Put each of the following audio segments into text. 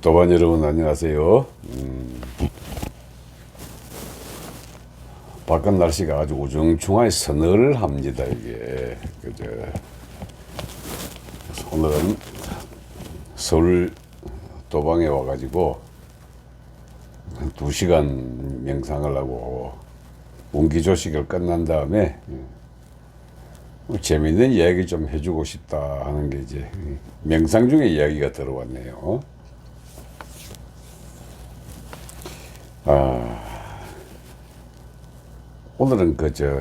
또반 여러분 안녕하세요. 바깥 날씨가 아주 우중충하게 서늘합니다. 이게 그저 오늘은 서울 도방에 와가지고 한 2시간 명상을 하고 운기조식을 끝난 다음에 재밌는 이야기 좀 해주고 싶다 하는 게 이제 명상 중에 이야기가 들어왔네요. 오늘은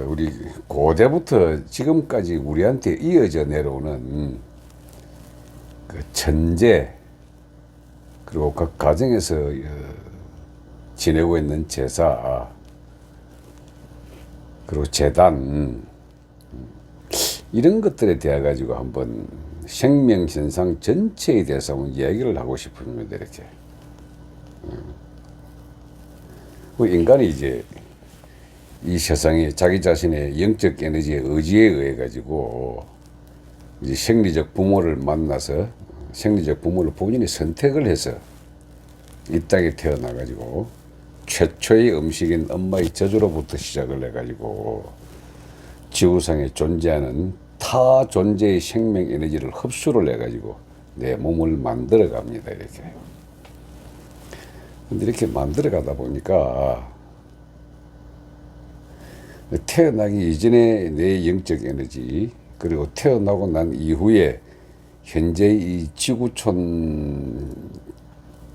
우리 고대부터 지금까지 우리한테 이어져 내려오는 그 천재, 그리고 각 가정에서 지내고 있는 제사, 그리고 재단, 이런 것들에 대해 가지고 한번 생명현상 전체에 대해서 한번 이야기를 하고 싶습니다. 이렇게 인간이 이제 이 세상에 자기 자신의 영적 에너지의 의지에 의해 가지고 이제 생리적 부모를 만나서 생리적 부모를 본인이 선택을 해서 이 땅에 태어나 가지고 최초의 음식인 엄마의 젖으로부터 시작을 해 가지고 지구상에 존재하는 타 존재의 생명 에너지를 흡수를 해 가지고 내 몸을 만들어 갑니다. 이렇게. 근데 이렇게 만들어 가다 보니까 태어나기 이전에 내 영적 에너지, 그리고 태어나고 난 이후에 현재 이 지구촌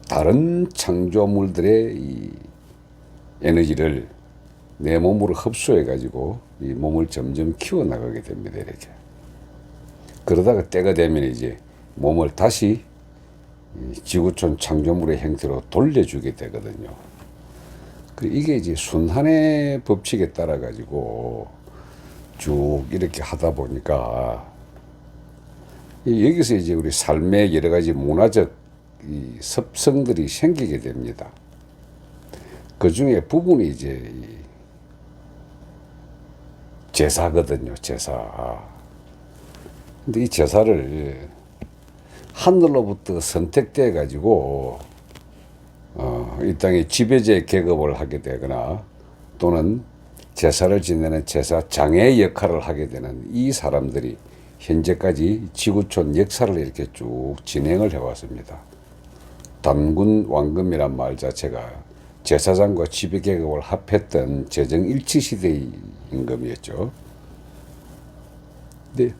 다른 창조물들의 이 에너지를 내 몸으로 흡수해 가지고 이 몸을 점점 키워나가게 됩니다. 이렇게. 그러다가 때가 되면 이제 몸을 다시 지구촌 창조물의 형태로 돌려주게 되거든요. 이게 이제 순환의 법칙에 따라 가지고 쭉 이렇게 하다 보니까 여기서 이제 우리 삶의 여러 가지 문화적 이 습성들이 생기게 됩니다. 그 중에 부분이 이제 제사거든요. 제사. 근데 이 제사를 하늘로부터 선택돼 가지고 이 땅에 지배자 계급을 하게 되거나 또는 제사를 지내는 제사장의 역할을 하게 되는 이 사람들이 현재까지 지구촌 역사를 이렇게 쭉 진행을 해왔습니다. 단군 왕금이란 말 자체가 제사장과 지배 계급을 합했던 제정일치 시대의 임금이었죠. 근데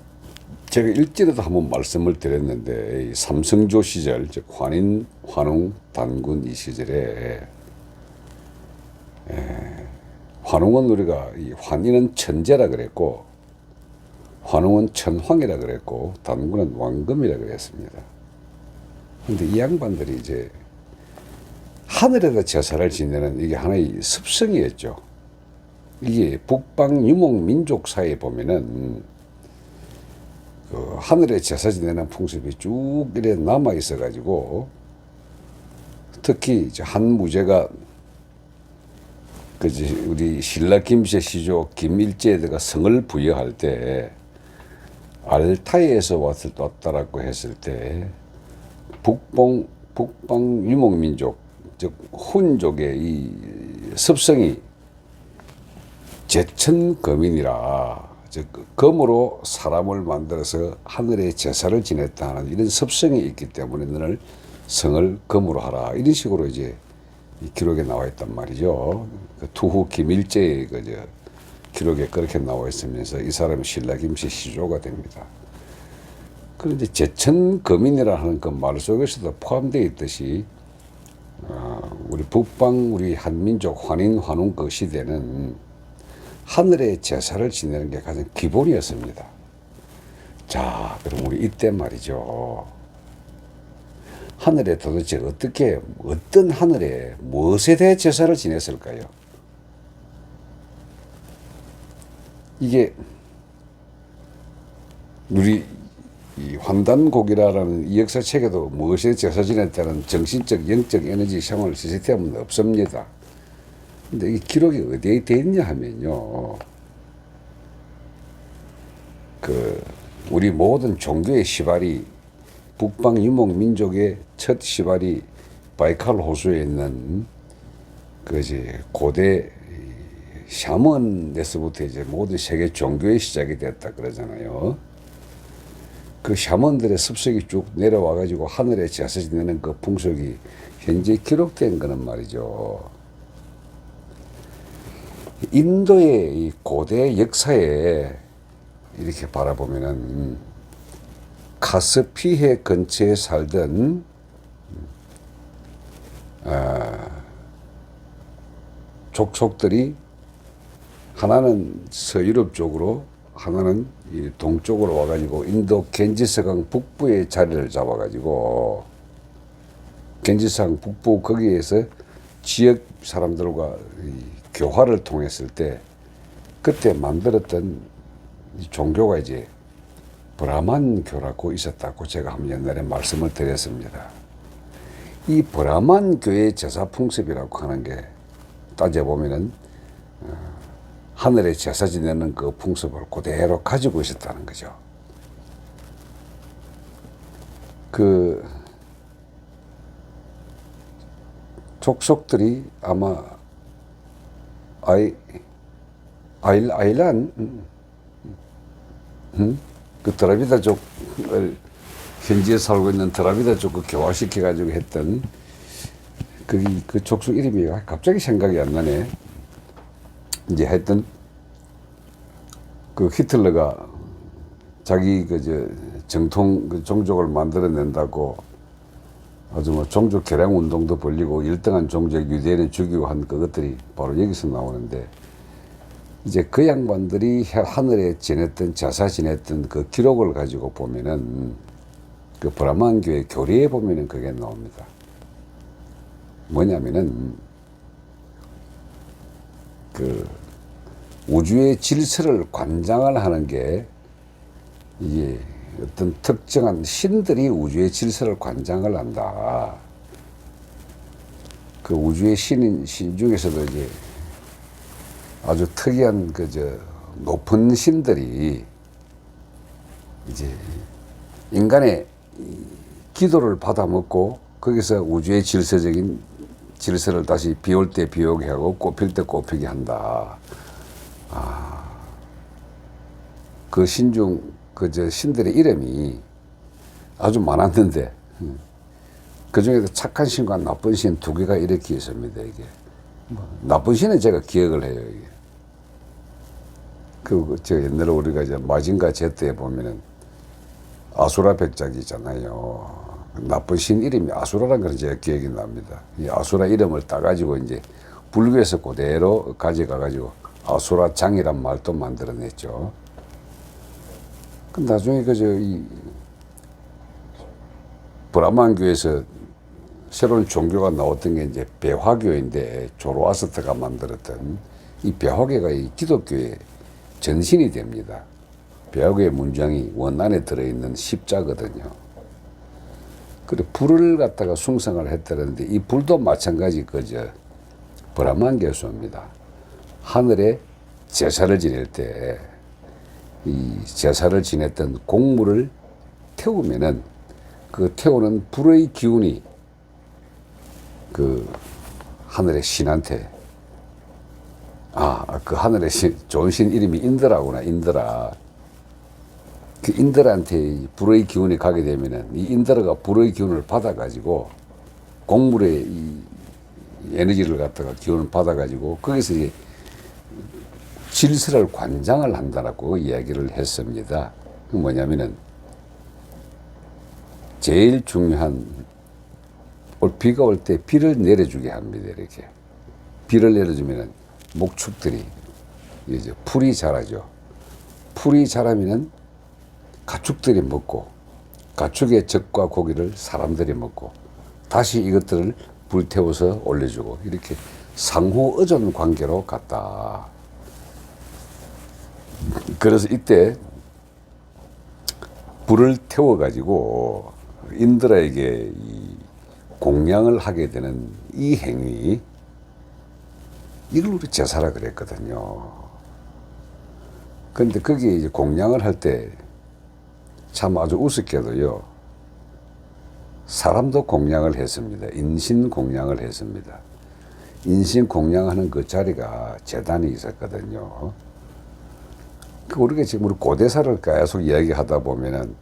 제가 일전에도 한번 말씀을 드렸는데 삼성조 시절, 즉 환인, 환웅, 단군 이 시절에 환웅은 우리가 이 환인은 천재라 그랬고 환웅은 천황이라 그랬고 단군은 왕금이라 그랬습니다. 그런데 이 양반들이 이제 하늘에다 제사를 지내는 이게 하나의 습성이었죠. 이게 북방 유목 민족 사이에 보면은 그 하늘에 제사 지내는 풍습이 쭉 이래 남아 있어 가지고 특히 이제 한 무제가 우리 신라 김씨 시조 김일제에다가 성을 부여할 때 알타이에서 왔다라고 했을 때 북방 유목민족 즉 훈족의 이 습성이 제천거민이라, 즉 검으로 사람을 만들어서 하늘에 제사를 지냈다는 이런 습성이 있기 때문에 너를 성을 검으로 하라, 이런 식으로 이제 이 기록에 나와 있단 말이죠. 그 투후 김일제의 기록에 그렇게 나와 있으면서 이 사람이 신라 김씨 시조가 됩니다. 그런데 제천거민이라 하는 그 말 속에서도 포함되어 있듯이 우리 북방 우리 한민족 환인 환웅 그 시대는 하늘에 제사를 지내는 게 가장 기본이었습니다. 자, 그럼 우리 이때 말이죠. 하늘에 도대체 어떤 하늘에 무엇에 대해 제사를 지냈을까요? 이게 우리 이 환단곡이라는 이 역사책에도 무엇에 제사 지냈다는 정신적, 영적 에너지 생활 시스템은 없습니다. 근데 이 기록이 어디에 돼 있냐 하면요. 우리 모든 종교의 시발이 북방 유목 민족의 첫 시발이 바이칼 호수에 있는 그 이제 고대 샤먼에서부터 이제 모든 세계 종교의 시작이 됐다 그러잖아요. 그 샤먼들의 습성이 쭉 내려와 가지고 하늘에 제사 지내는 그 풍속이 현재 기록된 거는 말이죠. 인도의 이 고대 역사에 이렇게 바라보면은 카스피해 근처에 살던 족속들이 하나는 서유럽 쪽으로 하나는 이 동쪽으로 와가지고 인도 겐지스강 북부에 자리를 잡아가지고 겐지스강 북부 거기에서 지역 사람들과 이 교화를 통했을 때 그때 만들었던 이 종교가 이제 브라만교라고 있었다고 제가 한번 옛날에 말씀을 드렸습니다. 이 브라만교의 제사 풍습이라고 하는 게 따져보면은 하늘에 제사 지내는 그 풍습을 그대로 가지고 있었다는 거죠. 그 족속들이 아마 아일란 그 드라비다족을 현지에 살고 있는 드라비다족을 교화시켜 가지고 했던 그 족속 이름이 갑자기 생각이 안 나네. 이제 했던 그 히틀러가 자기 정통 그 종족을 만들어낸다고 아주 뭐 종족 개량 운동도 벌리고 1등한 종족 유대인을 죽이고 한 그것들이 바로 여기서 나오는데, 이제 그 양반들이 하늘에 지냈던 제사 지냈던 그 기록을 가지고 보면은 그 브라만교의 교리에 보면은 그게 나옵니다. 뭐냐면은 그 우주의 질서를 관장을 하는 게 이게 어떤 특정한 신들이 우주의 질서를 관장을 한다. 그 우주의 신 중에서도 이제 아주 특이한 높은 신들이 이제 인간의 기도를 받아먹고 거기서 우주의 질서적인 질서를 다시 비 올 때 비 오게 하고 꽃필 때 꽃피게 한다. 그 신중 신들의 이름이 아주 많았는데 그 중에도 착한 신과 나쁜 신 두 개가 이렇게 있습니다. 이게 나쁜 신은 제가 기억을 해요. 이게 저 옛날에 우리가 이제 마징가 제트에 보면은 아수라 백작이 있잖아요. 나쁜 신 이름이 아수라라는 걸 제가 기억이 납니다. 이 아수라 이름을 따가지고 이제 불교에서 그대로 가져가가지고 아수라 장이란 말도 만들어냈죠. 그 나중에 이 브라만교에서 새로운 종교가 나왔던 게 이제 배화교인데, 조로아스터가 만들었던 이 배화교가 이 기독교의 전신이 됩니다. 배화교의 문장이 원 안에 들어있는 십자거든요. 그리고 불을 갖다가 숭상을 했다는데 이 불도 마찬가지 브라만교수입니다. 하늘에 제사를 지낼 때 이 제사를 지냈던 곡물을 태우면은 그 태우는 불의 기운이 그 하늘의 신한테, 그 하늘의 좋은 신 이름이 인드라구나. 인드라. 그 인드라한테 불의 기운이 가게 되면은 이 인드라가 불의 기운을 받아가지고 곡물의 이 에너지를 갖다가 기운을 받아가지고 거기서 이제 질서를 관장을 한다라고 이야기를 했습니다. 그 뭐냐면은 제일 중요한 비가 올 때 비를 내려주게 합니다. 이렇게 비를 내려주면은 목축들이 이제 풀이 자라죠. 풀이 자라면은 가축들이 먹고, 가축의 젖과 고기를 사람들이 먹고, 다시 이것들을 불태워서 올려주고, 이렇게 상호 의존 관계로 갔다. 그래서 이때 불을 태워가지고 인드라에게 이 공양을 하게 되는 이 행위, 이걸 우리 제사라 그랬거든요. 그런데 거기에 이제 공양을 할 때 참 아주 우습게도요, 사람도 공양을 했습니다. 인신 공양을 했습니다. 인신 공양하는 그 자리가 제단이 있었거든요. 우리가 지금 우리 고대사를 계속 이야기하다 보면은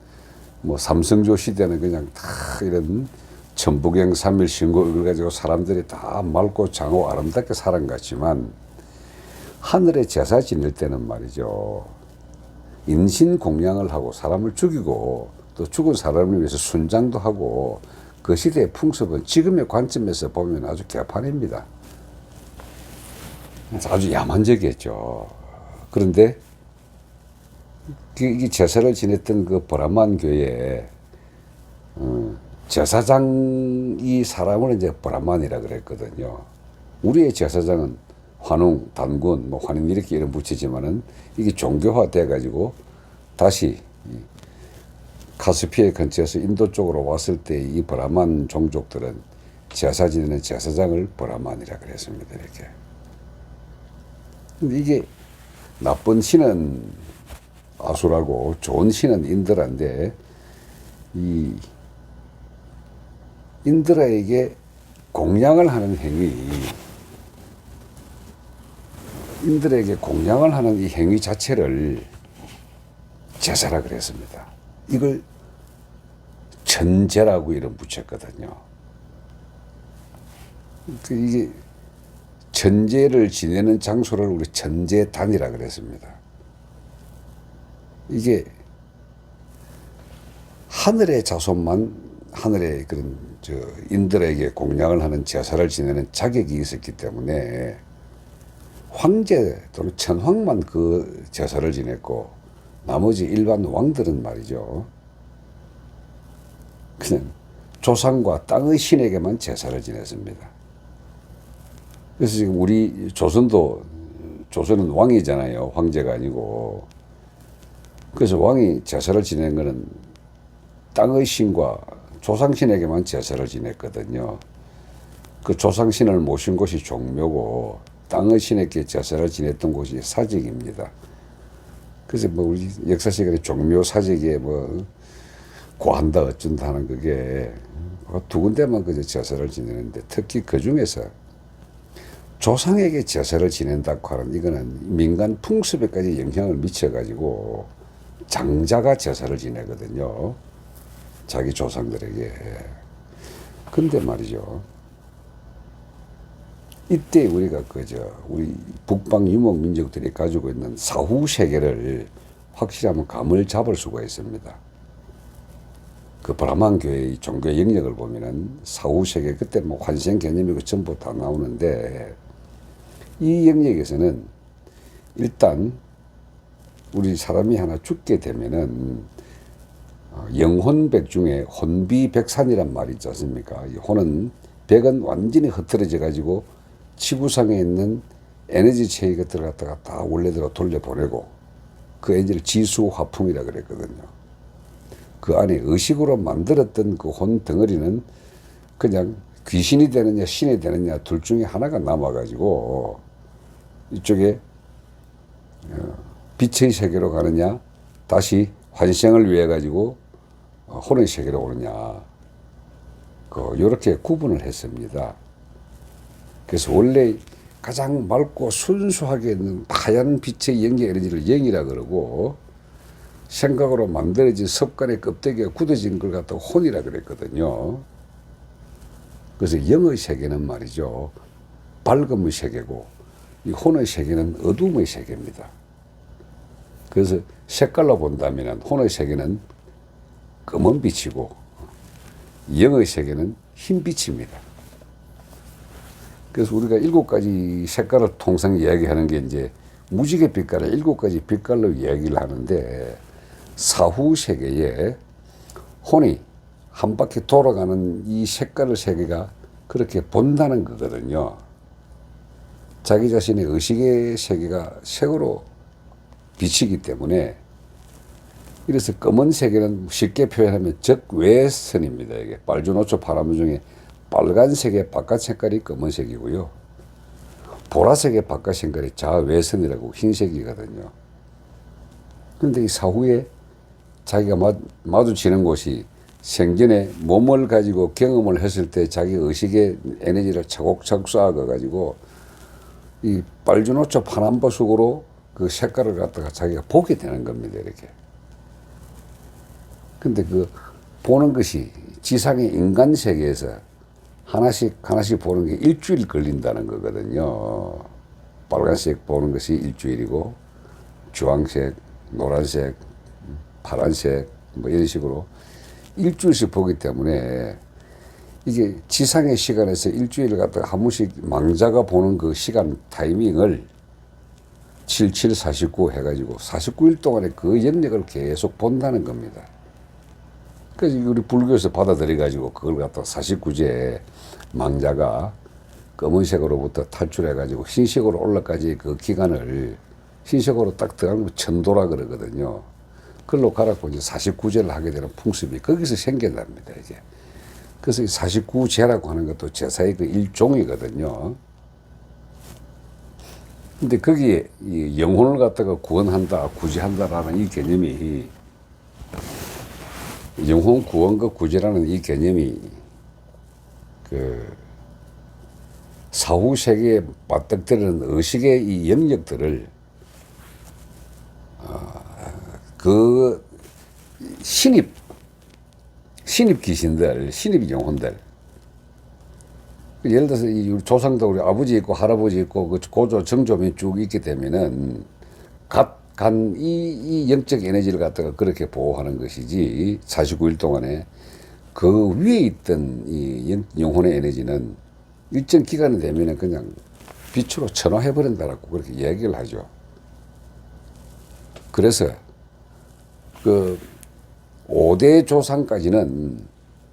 뭐 삼성조 시대는 그냥 다 이런 천부경 삼일신고 이걸 가지고 사람들이 다 맑고 장하고 아름답게 살은 것 같지만 하늘에 제사 지낼 때는 말이죠. 인신 공양을 하고 사람을 죽이고 또 죽은 사람을 위해서 순장도 하고 그 시대의 풍습은 지금의 관점에서 보면 아주 개판입니다. 아주 야만적이었죠. 그런데 이 제사를 지냈던 그 브라만 교회에 제사장이 사람을 이제 브라만이라 그랬거든요. 우리의 제사장은 환웅, 단군, 뭐 환인 이렇게 이름 붙이지만은 이게 종교화 돼가지고 다시 카스피해 근처에서 인도 쪽으로 왔을 때 이 브라만 종족들은 제사 지내는 제사장을 브라만이라 그랬습니다. 이렇게. 근데 이게 나쁜 신은 아수라고 좋은 신은 인드라인데 이 인드라에게 공양을 하는 행위, 인들에게 공양을 하는 이 행위 자체를 제사라 그랬습니다. 이걸 전제라고 이름 붙였거든요. 이게 전제를 지내는 장소를 우리 전제단이라 그랬습니다. 이게 하늘의 자손만 하늘의 그런 인들에게 공양을 하는 제사를 지내는 자격이 있었기 때문에 황제 또는 천황만 그 제사를 지냈고 나머지 일반 왕들은 말이죠. 그냥 조상과 땅의 신에게만 제사를 지냈습니다. 그래서 지금 우리 조선은 왕이잖아요. 황제가 아니고. 그래서 왕이 제사를 지낸 거는 땅의 신과 조상신에게만 제사를 지냈거든요. 그 조상신을 모신 곳이 종묘고 땅의 신에게 제사를 지냈던 곳이 사직입니다. 그래서 뭐 우리 역사 시간에 종묘 사직에 뭐 고한다 어쩐다 하는 그게 두 군데만 그저 제사를 지내는데 특히 그 중에서 조상에게 제사를 지낸다고 하는 이거는 민간 풍습에까지 영향을 미쳐가지고 장자가 제사를 지내거든요. 자기 조상들에게. 근데 말이죠. 이때 우리가 우리 북방 유목 민족들이 가지고 있는 사후 세계를 확실하면 감을 잡을 수가 있습니다. 그 브라만 교회의 종교 영역을 보면은 사후 세계 그때 뭐 환생 개념이고 전부 다 나오는데 이 영역에서는 일단 우리 사람이 하나 죽게 되면은 영혼백 중에 혼비백산이란 말이 있지 않습니까? 이 혼은 백은 완전히 흩어져 가지고 지구상에 있는 에너지 체계 것들을 갖다가 다 원래대로 돌려보내고 그 에너지를 지수화풍이라 그랬거든요. 그 안에 의식으로 만들었던 그 혼 덩어리는 그냥 귀신이 되느냐 신이 되느냐 둘 중에 하나가 남아가지고 이쪽에 빛의 세계로 가느냐 다시 환생을 위해 가지고 혼의 세계로 오느냐 이렇게 구분을 했습니다. 그래서 원래 가장 맑고 순수하게 있는 하얀 빛의 영계 에너지를 영이라 그러고 생각으로 만들어진 습관의 껍데기가 굳어진 걸 갖다가 혼이라 그랬거든요. 그래서 영의 세계는 말이죠. 밝음의 세계고 이 혼의 세계는 어둠의 세계입니다. 그래서 색깔로 본다면 혼의 세계는 검은 빛이고 영의 세계는 흰 빛입니다. 그래서 우리가 7가지 색깔을 통상 이야기하는 게 이제 무지개 빛깔을 7가지 빛깔로 이야기를 하는데 사후 세계에 혼이 한 바퀴 돌아가는 이 색깔의 세계가 그렇게 본다는 거거든요. 자기 자신의 의식의 세계가 색으로 비치기 때문에 이래서 검은 세계는 쉽게 표현하면 적외선입니다. 이게 빨주노초 파라무 중에 빨간색의 바깥 색깔이 검은색이고요. 보라색의 바깥 색깔이 자외선이라고 흰색이거든요. 그런데 이 사후에 자기가 마주치는 곳이 생전에 몸을 가지고 경험을 했을 때 자기 의식의 에너지를 차곡차곡 쌓아가지고 이 빨주노초 파남보석으로 그 색깔을 갖다가 자기가 보게 되는 겁니다. 이렇게. 근데 그 보는 것이 지상의 인간 세계에서 하나씩 하나씩 보는 게 일주일 걸린다는 거거든요. 빨간색 보는 것이 일주일이고 주황색, 노란색, 파란색 뭐 이런 식으로 일주일씩 보기 때문에 이게 지상의 시간에서 일주일을 갖다가 한 번씩 망자가 보는 그 시간 타이밍을 7749 해가지고 49일 동안에 그 영역을 계속 본다는 겁니다. 그래서 우리 불교에서 받아들여가지고 그걸 갖다가 49제에 망자가 검은색으로부터 탈출해가지고 흰색으로 올라까지 그 기간을 흰색으로 딱 들어가면 천도라 그러거든요. 그걸로 가라고 이제 49제를 하게 되는 풍습이 거기서 생겨납니다, 이게. 그래서 49제라고 하는 것도 제사의 그 일종이거든요. 근데 거기에 이 영혼을 갖다가 구원한다, 구제한다라는 이 개념이 영혼 구원과 구제라는 이 개념이 그 사후 세계에 맞닥뜨리는 의식의 이 영역들을 그 신입 귀신들, 신입 영혼들. 예를 들어서 이 조상도 우리 아버지 있고 할아버지 있고 그 고조 정조이 쭉 있게 되면은 간 이 영적 에너지를 갖다가 그렇게 보호하는 것이지 49일 동안에 그 위에 있던 이 영혼의 에너지는 일정 기간이 되면은 그냥 빛으로 천화해버린다라고 그렇게 얘기를 하죠. 그래서 그 5대 조상까지는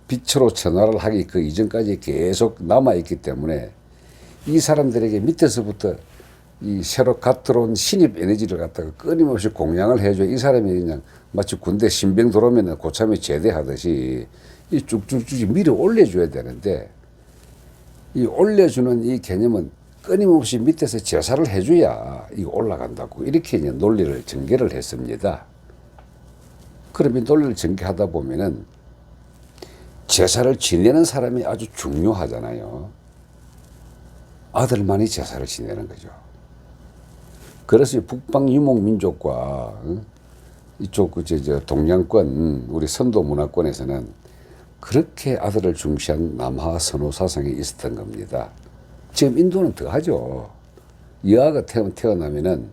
빛으로 천화를 하기 그 이전까지 계속 남아있기 때문에 이 사람들에게 밑에서부터 이 새로 갓 들어온 신입 에너지를 갖다가 끊임없이 공양을 해줘. 이 사람이 그냥 마치 군대 신병 들어오면 고참에 제대하듯이 이 쭉쭉쭉 밀어 올려줘야 되는데 이 올려주는 이 개념은 끊임없이 밑에서 제사를 해줘야 이거 올라간다고 이렇게 이제 논리를 전개를 했습니다. 그러면 논리를 전개하다 보면은 제사를 지내는 사람이 아주 중요하잖아요. 아들만이 제사를 지내는 거죠. 그래서 북방 유목민족과 이쪽 저 동양권 우리 선도 문화권에서는 그렇게 아들을 중시한 남하 선호 사상이 있었던 겁니다. 지금 인도는 더 하죠. 여아가 태어나면은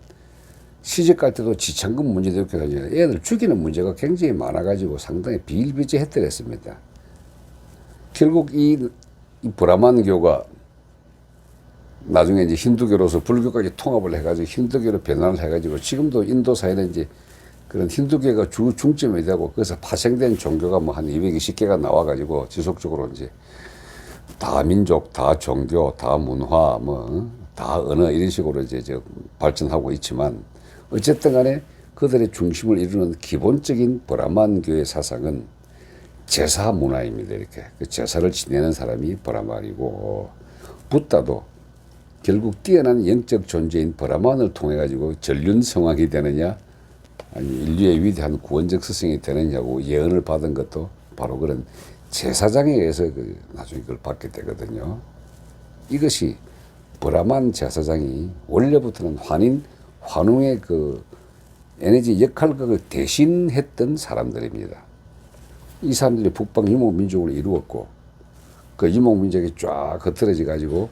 시집갈 때도 지창금 문제도 있고 애들 죽이는 문제가 굉장히 많아가지고 상당히 비일비재했더랬습니다. 결국 이 브라만교가 나중에 이제 힌두교로서 불교까지 통합을 해가지고 힌두교로 변환을 해가지고 지금도 인도 사회는 이제 그런 힌두교가 중점이 되고 그래서 파생된 종교가 뭐 한 220개가 나와가지고 지속적으로 이제 다 민족, 다 종교, 다 문화, 뭐 다 언어 이런 식으로 이제 발전하고 있지만 어쨌든 간에 그들의 중심을 이루는 기본적인 브라만교의 사상은 제사 문화입니다. 이렇게 그 제사를 지내는 사람이 브라만이고 붓다도 결국 뛰어난 영적 존재인 브라만을 통해 가지고 전륜 성왕이 되느냐 아니 인류의 위대한 구원적 스승이 되느냐고 예언을 받은 것도 바로 그런 제사장에 의해서 나중에 그걸 받게 되거든요. 이것이 브라만 제사장이 원래부터는 환웅의 그 에너지 역할극을 대신했던 사람들입니다. 이 사람들이 북방 유목민족을 이루었고 그 유목민족이 쫙 흩어져 가지고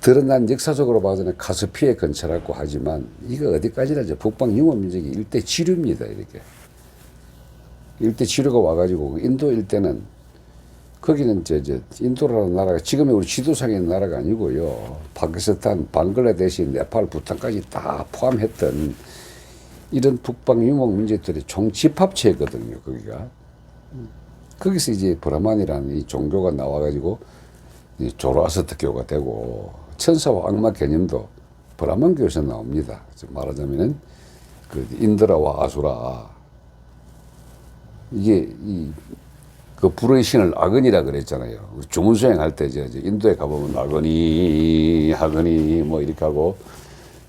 드러난 역사적으로 봐서는 카스피에 근처라고 하지만 이거 어디까지나 북방 유목민족이 일대 지류입니다. 이렇게 일대 지류가 와가지고 인도 일대는 거기는 인도라는 나라가 지금의 우리 지도상에 있는 나라가 아니고요. 파키스탄, 방글라데시, 네팔, 부탄까지 다 포함했던 이런 북방 유목민족들의 총집합체거든요. 거기가. 거기서 이제 브라만이라는 이 종교가 나와가지고 조로아스트교가 되고 천사와 악마 개념도 브라만교에서 나옵니다. 말하자면은 그 인드라와 아수라 이게 그 불의 신을 아그니라 그랬잖아요. 주문 수행할 때 이제 인도에 가보면 아그니 뭐 이렇게 하고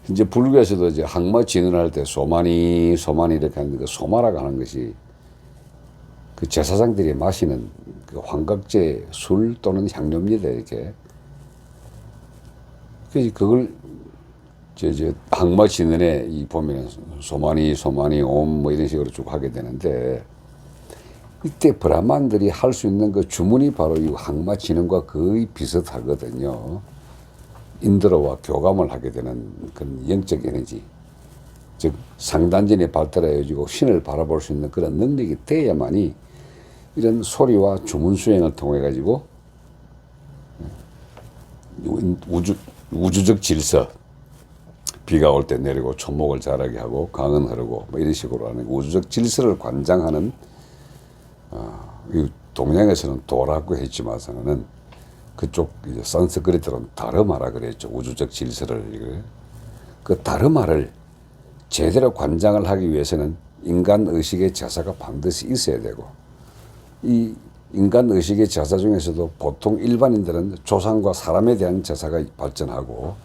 이제 불교에서도 이제 항마 진언할 때 소마니 이렇게 하는 그 소마라고 하는 것이 그 제사장들이 마시는 그 환각제 술 또는 향료입니다. 이렇게. 그래서 그걸 항마 진언에 이 보면은 소마니 옴 뭐 이런 식으로 쭉 하게 되는데, 이때 브라만들이 할 수 있는 그 주문이 바로 이 항마 진언과 거의 비슷하거든요. 인드라와 교감을 하게 되는 그런 영적 에너지, 즉 상단전이 발달해가지고 신을 바라볼 수 있는 그런 능력이 돼야만이 이런 소리와 주문 수행을 통해 가지고 우주적 질서, 비가 올 때 내리고 초목을 자라게 하고 강은 흐르고 뭐 이런 식으로 하는 우주적 질서를 관장하는, 동양에서는 도라고 했지만서는 그쪽 이제 산스크리트로는 다르마라 그랬죠. 우주적 질서를. 그 다르마를 제대로 관장을 하기 위해서는 인간 의식의 제사가 반드시 있어야 되고, 이 인간 의식의 제사 중에서도 보통 일반인들은 조상과 사람에 대한 제사가 발전하고,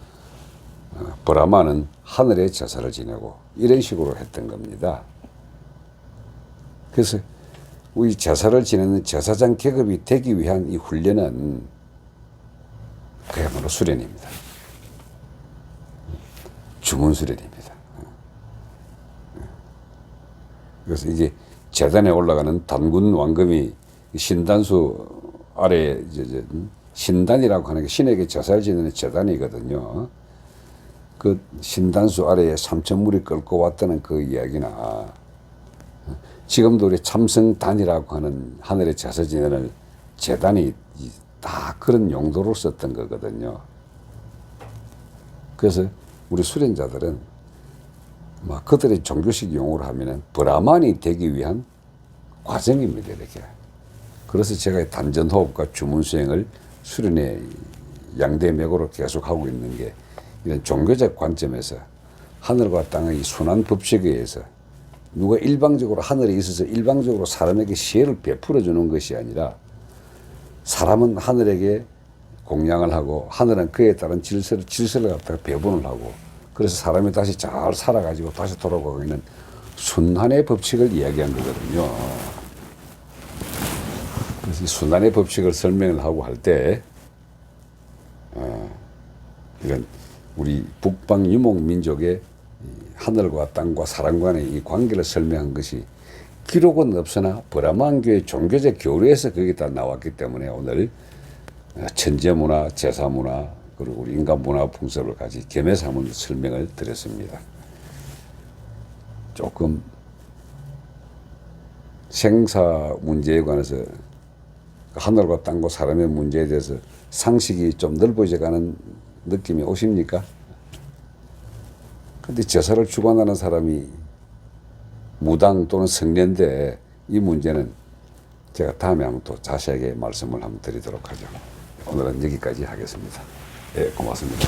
브라마는 하늘의 제사를 지내고 이런 식으로 했던 겁니다. 그래서 우리 제사를 지내는 제사장 계급이 되기 위한 이 훈련은 그야말로 수련입니다. 주문 수련입니다. 그래서 이게 제단에 올라가는 단군 왕금이 신단수 아래 신단이라고 하는 게 신에게 제사를 지내는 제단이거든요. 그 신단수 아래에 삼천물이 끌고 왔다는 그 이야기나, 지금도 우리 참성단이라고 하는 하늘의 제사 지내는 제단이 다 그런 용도로 썼던 거거든요. 그래서 우리 수련자들은 막 그들의 종교식 용어로 하면은 브라만이 되기 위한 과정입니다, 이렇게. 그래서 제가 단전호흡과 주문수행을 수련의 양대맥으로 계속 하고 있는 게, 이런 종교적 관점에서 하늘과 땅의 순환 법칙에 의해서 누가 일방적으로 하늘에 있어서 일방적으로 사람에게 시혜를 베풀어 주는 것이 아니라, 사람은 하늘에게 공양을 하고 하늘은 그에 따른 질서를 갖다가 배분을 하고, 그래서 사람이 다시 잘 살아가지고 다시 돌아가고 있는 순환의 법칙을 이야기한 거거든요. 그래서 이 순환의 법칙을 설명을 하고 할 때, 이런 우리 북방 유목 민족의 하늘과 땅과 사람 간의 이 관계를 설명한 것이 기록은 없으나 브라만교의 종교적 교리에서 그게 다 나왔기 때문에 오늘 천재문화, 제사문화, 그리고 우리 인간 문화 풍습을 가지 겸해서 한번 설명을 드렸습니다. 조금 생사 문제에 관해서 하늘과 땅과 사람의 문제에 대해서 상식이 좀 넓어져 가는 느낌이 오십니까? 근데 제사를 주관하는 사람이 무당 또는 성례인데, 이 문제는 제가 다음에 한번 또 자세하게 말씀을 한번 드리도록 하죠. 오늘은 여기까지 하겠습니다. 예, 고맙습니다.